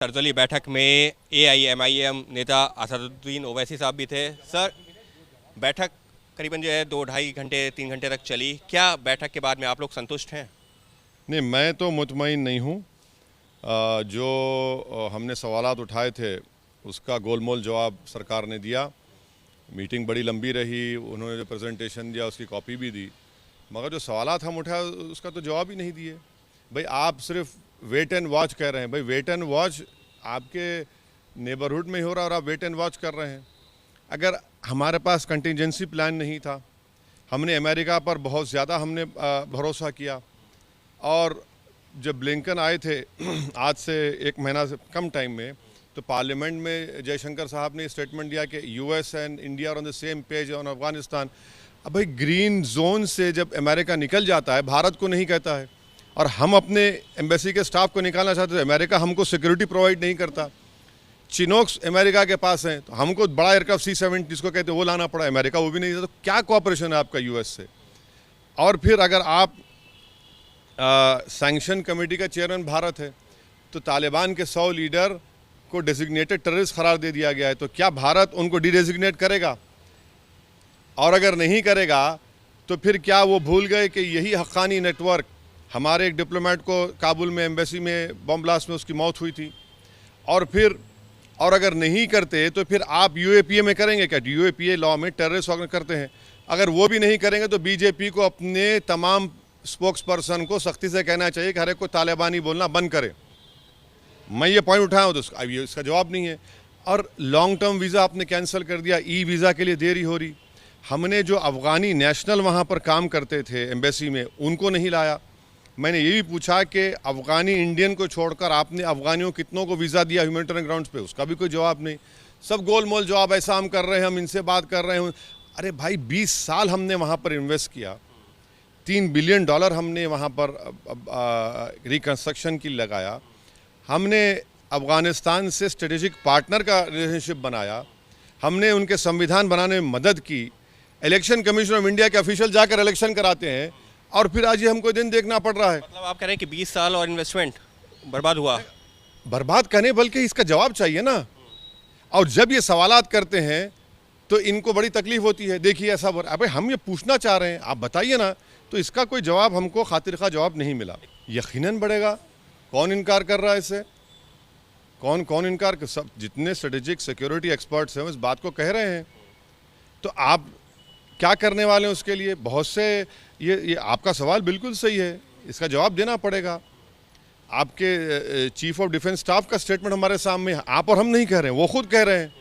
सर्जली बैठक में AIMIM नेता असदुद्दीन ओवैसी साहब भी थे। सर, बैठक करीबन जो है 2-2.5 घंटे 3 घंटे तक चली। क्या बैठक के बाद में आप लोग संतुष्ट हैं? नहीं, मैं तो मुतमईन नहीं हूँ। जो हमने सवालात उठाए थे उसका गोलमोल जवाब सरकार ने दिया। मीटिंग बड़ी लंबी रही, उन्होंने जो प्रेजेंटेशन दिया उसकी कॉपी भी दी, मगर जो सवालात हम उठाए उसका तो जवाब ही नहीं दिए। भाई आप सिर्फ वेट एंड वॉच कह रहे हैं। भाई वेट एंड वॉच आपके नेबरहुड में ही हो रहा है और आप वेट एंड वॉच कर रहे हैं। अगर हमारे पास कंटिजेंसी प्लान नहीं था, हमने अमेरिका पर बहुत ज़्यादा हमने भरोसा किया, और जब ब्लिंकन आए थे आज से 1 महीना से कम टाइम में, तो पार्लियामेंट में जयशंकर साहब ने स्टेटमेंट दिया कि US and India are on the same page on Afghanistan. अब भाई ग्रीन जोन से जब अमेरिका निकल जाता है, भारत को नहीं कहता है, और हम अपने एम्बेसी के स्टाफ को निकालना चाहते हैं, अमेरिका हमको सिक्योरिटी प्रोवाइड नहीं करता। चिनोक्स अमेरिका के पास हैं, तो हमको बड़ा एयरक्राफ्ट C-17 जिसको कहते हैं वो लाना पड़ा, अमेरिका वो भी नहीं देता। तो क्या कोऑपरेशन है आपका US से? और फिर अगर आप सैंक्शन कमेटी का चेयरमैन भारत है, तो तालिबान के 100 लीडर को डेजिग्नेटेड टेररिस्ट करार दे दिया गया है, तो क्या भारत उनको डी-डेजिग्नेट करेगा? और अगर नहीं करेगा तो फिर क्या वो भूल गए कि यही हक्कानी नेटवर्क, हमारे एक डिप्लोमेट को काबुल में एम्बेसी में बम ब्लास्ट में उसकी मौत हुई थी। और अगर नहीं करते तो फिर आप UAPA में करेंगे क्या? UAPA लॉ में टेररिस्ट ऑर्गेनाइज करते हैं। अगर वो भी नहीं करेंगे तो BJP को अपने तमाम स्पोक्स पर्सन को सख्ती से कहना चाहिए कि हर एक को तालिबानी बोलना बंद करे। मैं ये पॉइंट उठाया हूँ, तो अब ये इसका जवाब नहीं है। और लॉन्ग टर्म वीज़ा आपने कैंसिल कर दिया, वीज़ा के लिए देरी हो रही। हमने जो अफ़गानी नेशनल वहाँ पर काम करते थे एम्बेसी में, उनको नहीं लाया। मैंने ये भी पूछा कि अफ़गानी इंडियन को छोड़कर आपने अफ़गानियों कितनों को वीज़ा दिया ह्यूमैनिटेरियन ग्राउंड्स पे, उसका भी कोई जवाब नहीं। सब गोलमोल जवाब, ऐसा हम कर रहे हैं, हम इनसे बात कर रहे हैं। अरे भाई 20 साल हमने वहाँ पर इन्वेस्ट किया, $3 बिलियन हमने वहाँ पर रिकन्स्ट्रक्शन की लगाया। हमने अफ़गानिस्तान से स्ट्रेटेजिक पार्टनर का रिलेशनशिप बनाया, हमने उनके संविधान बनाने में मदद की। इलेक्शन कमीशन ऑफ इंडिया के ऑफिशियल जाकर इलेक्शन कराते हैं, और फिर आज ये हमको दिन देखना पड़ रहा है। मतलब आप कह रहे हैं कि 20 साल और इन्वेस्टमेंट बर्बाद हुआ? बर्बाद करने बल्कि इसका जवाब चाहिए ना। और जब ये सवालात करते हैं तो इनको बड़ी तकलीफ होती है। देखिए ऐसा बोल, अबे हम ये पूछना चाह रहे हैं, आप बताइए ना। तो इसका कोई जवाब हमको खातिर खा जवाब नहीं मिला। यकीनन बढ़ेगा। कौन इनकार कर रहा है इससे? कौन इनकार? सब जितने स्ट्रेटेजिक सिक्योरिटी एक्सपर्ट्स हैं इस बात को कह रहे हैं। तो आप क्या करने वाले हैं उसके लिए? बहुत से ये आपका सवाल बिल्कुल सही है, इसका जवाब देना पड़ेगा। आपके चीफ ऑफ डिफेंस स्टाफ का स्टेटमेंट हमारे सामने है, आप और हम नहीं कह रहे हैं, वो खुद कह रहे हैं।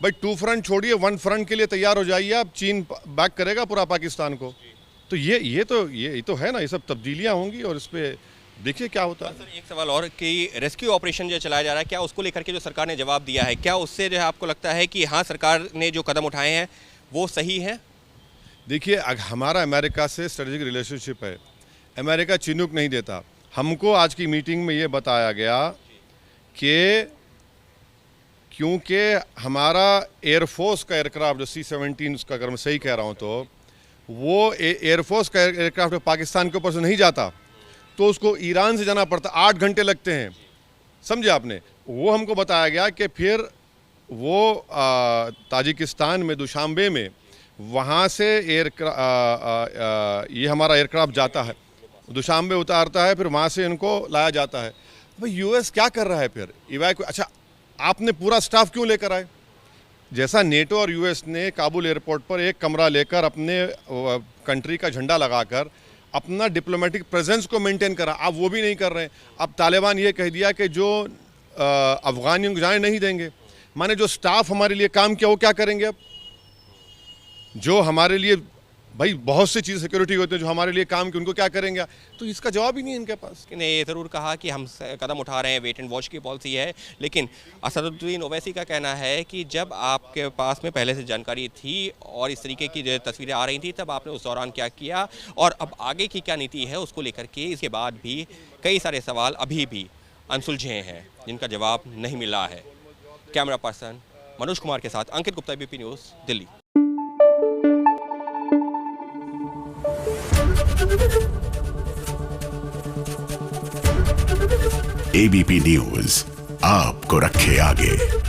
भाई 2 फ्रंट छोड़िए, 1 फ्रंट के लिए तैयार हो जाइए आप। चीन बैक करेगा पूरा पाकिस्तान को। तो ये तो है ना, ये सब तब्दीलियाँ होंगी, और इस पर देखिए क्या होता है। सर, एक सवाल और कि रेस्क्यू ऑपरेशन जो चलाया जा रहा है, क्या उसको लेकर के जो सरकार ने जवाब दिया है, क्या उससे जो है आपको लगता है कि हाँ सरकार ने जो कदम उठाए हैं वो सही है? देखिए, हमारा अमेरिका से स्ट्रेटेजिक रिलेशनशिप है, अमेरिका चिनुक नहीं देता। हमको आज की मीटिंग में ये बताया गया कि क्योंकि हमारा एयरफोर्स का एयरक्राफ्ट जो C-17, उसका अगर मैं सही कह रहा हूँ तो वो एयरफोर्स का एयरक्राफ्ट पाकिस्तान के ऊपर से नहीं जाता, तो उसको ईरान से जाना पड़ता, 8 घंटे लगते हैं। समझे आपने? वो हमको बताया गया कि फिर वो ताजिकिस्तान में दुशांबे में वहाँ से ये हमारा एयरक्राफ्ट जाता है, दुशांबे उतारता है, फिर वहाँ से इनको लाया जाता है। भाई US क्या कर रहा है फिर? अच्छा, आपने पूरा स्टाफ क्यों लेकर आए? जैसा NATO और US ने काबुल एयरपोर्ट पर एक कमरा लेकर अपने कंट्री का झंडा लगाकर अपना डिप्लोमेटिक प्रेजेंस को मेंटेन करा, आप वो भी नहीं कर रहे हैं। अब तालिबान ये कह दिया कि जो अफ़गानियों को जाने नहीं देंगे। माने जो स्टाफ हमारे लिए काम किया वो क्या करेंगे? अब जो हमारे लिए भाई बहुत सी चीज़ सिक्योरिटी होती है, जो हमारे लिए काम की, उनको क्या करेंगे? तो इसका जवाब ही नहीं है इनके पास। कि नहीं, ये ज़रूर कहा कि हम कदम उठा रहे हैं, वेट एंड वॉच की पॉलिसी है, लेकिन असदुद्दीन ओवैसी का कहना है कि जब आपके पास में पहले से जानकारी थी और इस तरीके की जो तस्वीरें आ रही थी, तब आपने उस दौरान क्या किया, और अब आगे की क्या नीति है उसको लेकर के इसके बाद भी कई सारे सवाल अभी भी अनसुलझे हैं, जिनका जवाब नहीं मिला है। कैमरा पर्सन मनोज कुमार के साथ Ankit Gupta, ABP news, Delhi. ABP News, आपको रखे आगे।